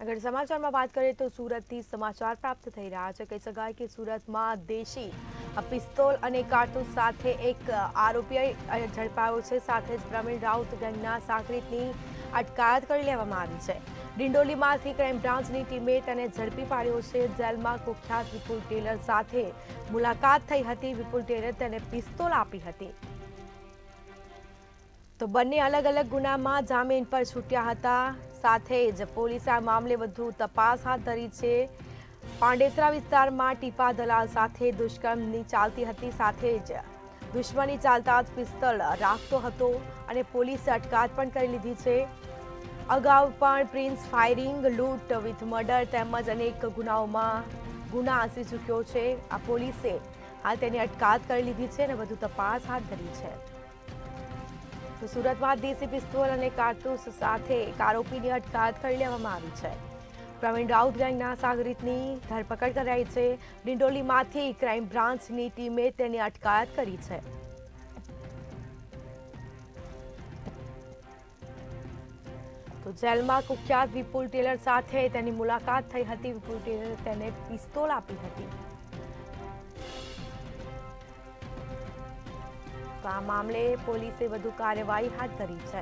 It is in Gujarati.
આગળ સમાચારમાં વાત કરીએ તો સુરતથી સમાચાર પ્રાપ્ત થઈ રહ્યા છે. કહી શકાય કે સુરતમાં દેશી પિસ્તોલ અને કારતૂસ સાથે એક આરોપી ઝડપાયો છે. સાથે જ પ્રવીણ રાઉત ગેંગના સાગરીતની અટકાયત કરી લેવામાં આવી છે. ડિંડોલીમાંથી ક્રાઇમ બ્રાન્ચની ટીમે તેને ઝડપી પાડ્યો છે. જેલમાં કુખ્યાત વિપુલ ટેલર સાથે મુલાકાત થઈ હતી. વિપુલ ટેલરે તેને પિસ્તોલ આપી હતી. તો બંને અલગ અલગ ગુનામાં જામીન પર છૂટ્યા હતા. સાથે જ પોલીસે આ મામલે વધુ તપાસ હાથ ધરી છે. પાંડેસરા વિસ્તારમાં ટીપા દલાલ સાથે દુષ્કર્મની ચાલતી હતી. સાથે જ દુશ્મની ચાલતા જ પિસ્તોલ રાખતો હતો અને પોલીસે અટકાયત પણ કરી લીધી છે. અગાઉ પણ પ્રિન્સ ફાયરિંગ, લૂંટ વિથ મર્ડર તેમજ અનેક ગુનાઓમાં ગુના આંસી ચૂક્યો છે. આ પોલીસે હાલ તેની અટકાયત કરી લીધી છે અને વધુ તપાસ હાથ ધરી છે. તો સુરતમાં દેશી પિસ્તોલ અને કારતૂસ સાથે એક આરોપીની અટકાયત કરી લેવામાં આવી છે. પ્રવીણ રાઉત ગેંગના સાગરીતની ધરપકડ કરાઈ છે. ડિંડોલીમાંથી ક્રાઇમ બ્રાન્ચની ટીમે તેની અટકાયત કરી છે. તો જેલમાં કુખ્યાત વિપુલ ટેલર સાથે તેની મુલાકાત થઈ હતી. વિપુલ ટેલરે તેને પિસ્તોલ આપી હતી. તો આ મામલે પોલીસે વધુ કાર્યવાહી હાથ ધરી છે.